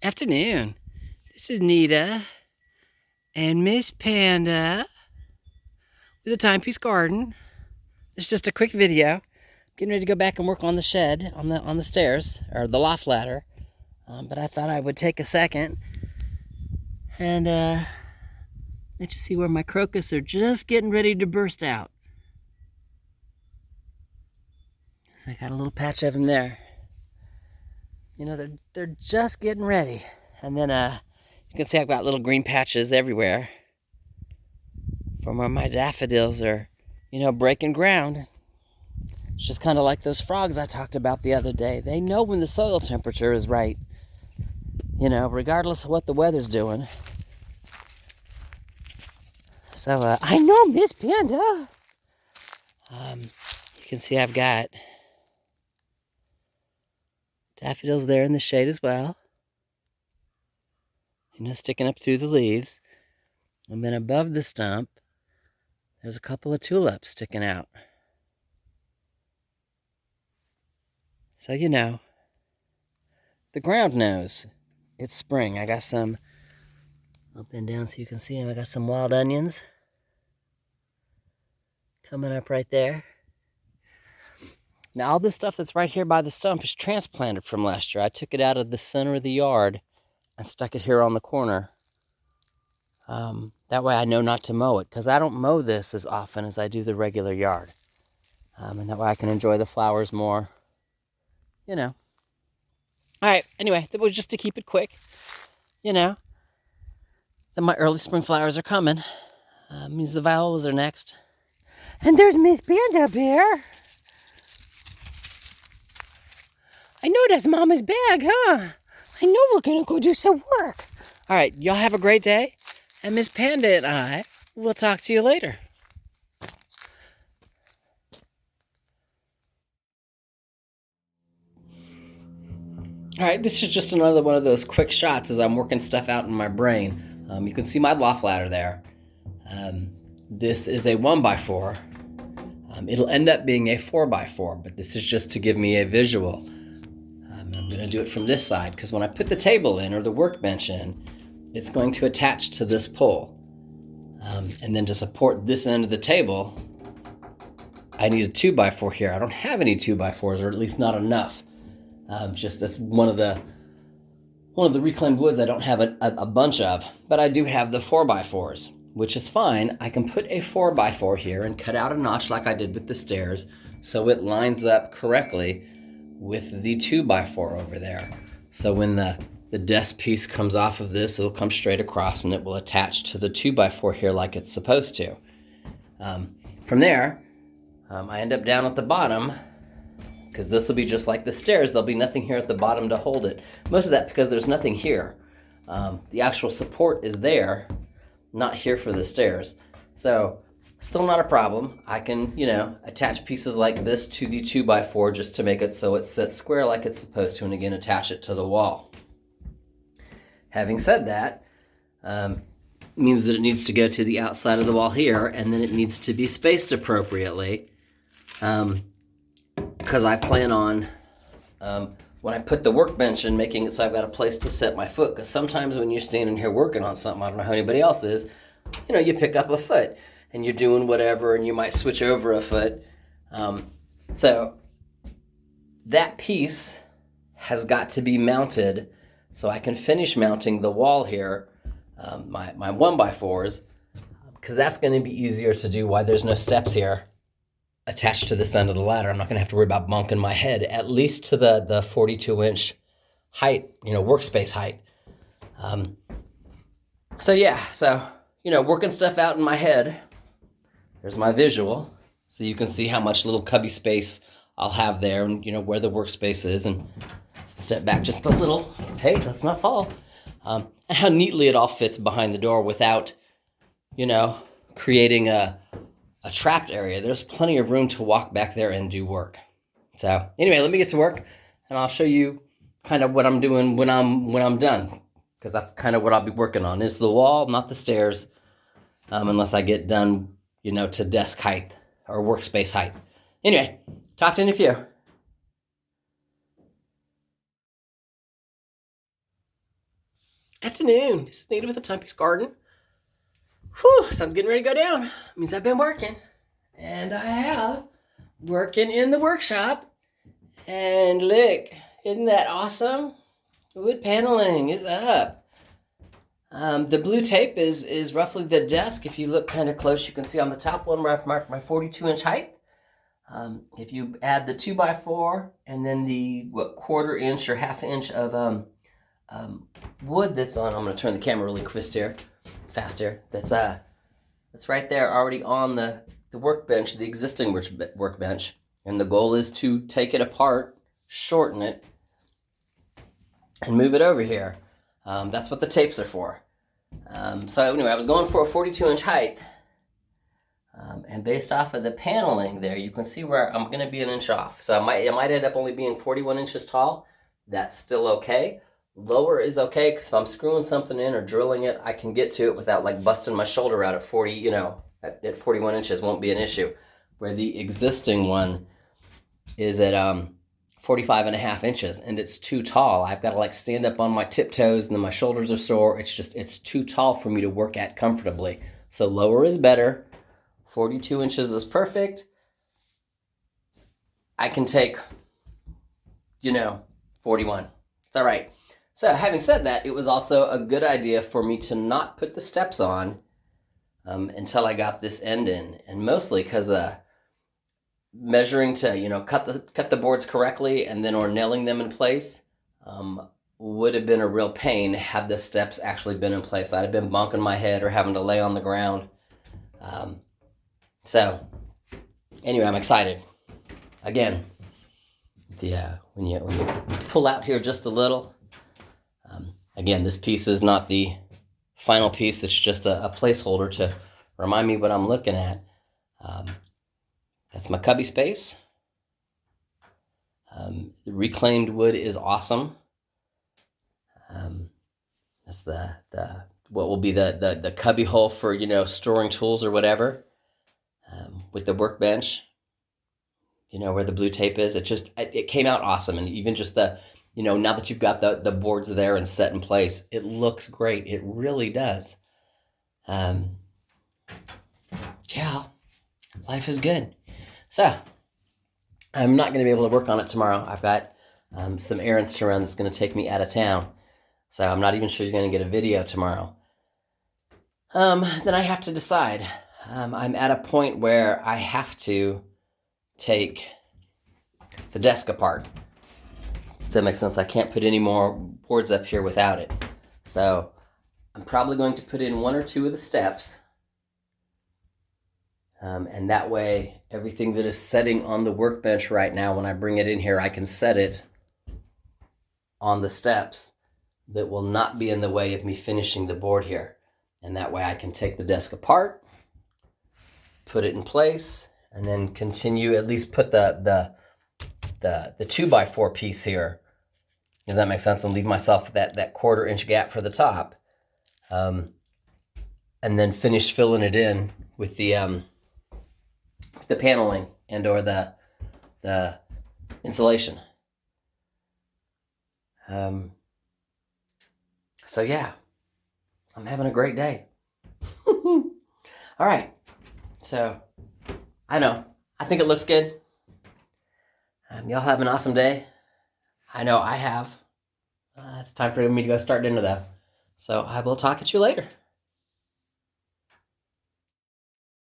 Afternoon. This is Nita and Miss Panda with the Timepiece Garden. It's just a quick video. Getting ready to go back and work on the shed, on the stairs, or the loft ladder. But I thought I would take a second and let you see where my crocus are just getting ready to burst out. So I got a little patch of them there. You know, they're just getting ready. And then you can see I've got little green patches everywhere from where my daffodils are, breaking ground. It's just kind of like those frogs I talked about the other day. They know when the soil temperature is right, regardless of what the weather's doing. So, I know, Miss Panda. You can see I've got daffodils there in the shade as well. Sticking up through the leaves. And then above the stump, there's a couple of tulips sticking out. So, the ground knows it's spring. I got some up and down so you can see them. I got some wild onions coming up right there. Now, all this stuff that's right here by the stump is transplanted from last year. I took it out of the center of the yard and stuck it here on the corner. That way I know not to mow it, because I don't mow this as often as I do the regular yard. And that way I can enjoy the flowers more. All right, anyway, that was just to keep it quick. Then my early spring flowers are coming. Means the violas are next. And there's Miss Panda up here. I know that's Mama's bag, huh? I know we're gonna go do some work. All right, y'all have a great day. And Miss Panda and I will talk to you later. All right, this is just another one of those quick shots as I'm working stuff out in my brain. You can see my loft ladder there. This is a 1x4. It'll end up being a 4x4, but this is just to give me a visual. I'm going to do it from this side, because when I put the table in or the workbench in, it's going to attach to this pole. And then to support this end of the table, I need a 2x4 here. I don't have any 2x4s, or at least not enough. Just as one of the reclaimed woods I don't have a bunch of, but I do have the 4x4s, which is fine. I can put a 4x4 here and cut out a notch like I did with the stairs, so it lines up correctly with the 2x4 over there. So when the desk piece comes off of this, it'll come straight across and it will attach to the 2x4 here like it's supposed to. From there, I end up down at the bottom, because this will be just like the stairs. There'll be nothing here at the bottom to hold it. Most of that because there's nothing here. The actual support is there, not here for the stairs. So still not a problem. I can, attach pieces like this to the 2x4 just to make it so it sits square like it's supposed to, and again, attach it to the wall. Having said that, means that it needs to go to the outside of the wall here, and then it needs to be spaced appropriately. Because I plan on, when I put the workbench in, making it so I've got a place to set my foot. Because sometimes when you're standing here working on something, I don't know how anybody else is, you pick up a foot and you're doing whatever, and you might switch over a foot. So that piece has got to be mounted so I can finish mounting the wall here, my 1x4s, because that's going to be easier to do while there's no steps here attached to this end of the ladder. I'm not going to have to worry about bunking my head, at least to the 42-inch height, workspace height. So working stuff out in my head. There's my visual, so you can see how much little cubby space I'll have there, and where the workspace is, and step back just a little. Hey, let's not fall. And how neatly it all fits behind the door without, creating a trapped area. There's plenty of room to walk back there and do work. So anyway, let me get to work, and I'll show you kind of what I'm doing when I'm done, because that's kind of what I'll be working on, is the wall, not the stairs, unless I get done, to desk height or workspace height. Anyway, talk to you in a few. Afternoon. This is Nita with the Timepiece Garden. Whew, sun's getting ready to go down. Means I've been working. And I have. Working in the workshop. And look, isn't that awesome? Wood paneling is up. The blue tape is roughly the desk. If you look kind of close, you can see on the top one where I've marked my 42-inch height. If you add the 2x4 and then the quarter inch or half inch of wood that's on, I'm going to turn the camera really fast here. That's right there already on the workbench, the existing workbench. And the goal is to take it apart, shorten it, and move it over here. That's what the tapes are for. So anyway, I was going for a 42-inch height. And based off of the paneling there, you can see where I'm going to be an inch off. So I might end up only being 41 inches tall. That's still okay. Lower is okay, because if I'm screwing something in or drilling it, I can get to it without like busting my shoulder out at 40, at 41 inches won't be an issue. Where the existing one is at 45.5 inches, and it's too tall. I've got to like stand up on my tiptoes, and then my shoulders are sore. It's too tall for me to work at comfortably. So lower is better. 42 inches is perfect. I can take, 41. It's all right. So having said that, it was also a good idea for me to not put the steps on until I got this end in, and mostly because measuring to cut the boards correctly and then or nailing them in place would have been a real pain had the steps actually been in place. I'd have been bonking my head or having to lay on the ground. So anyway, I'm excited. Again, when you pull out here just a little. Again, this piece is not the final piece. It's just a placeholder to remind me what I'm looking at. That's my cubby space. The reclaimed wood is awesome. That's the what will be the cubby hole for storing tools or whatever. With the workbench, where the blue tape is. It came out awesome, and even just now that you've got the boards there and set in place, it looks great. It really does. Yeah, life is good. So I'm not going to be able to work on it tomorrow. I've got some errands to run that's going to take me out of town. So I'm not even sure you're going to get a video tomorrow. Then I have to decide. I'm at a point where I have to take the desk apart. Does that make sense? I can't put any more boards up here without it. So I'm probably going to put in one or two of the steps. And that way, everything that is setting on the workbench right now, when I bring it in here, I can set it on the steps that will not be in the way of me finishing the board here. And that way I can take the desk apart, put it in place, and then continue, at least put the 2x4 piece here. Does that make sense? And leave myself that quarter-inch gap for the top. And then finish filling it in with the paneling and or the insulation. So yeah, I'm having a great day. All right. So I think it looks good. Y'all have an awesome day. I know I have. It's time for me to go start dinner though. So I will talk at you later.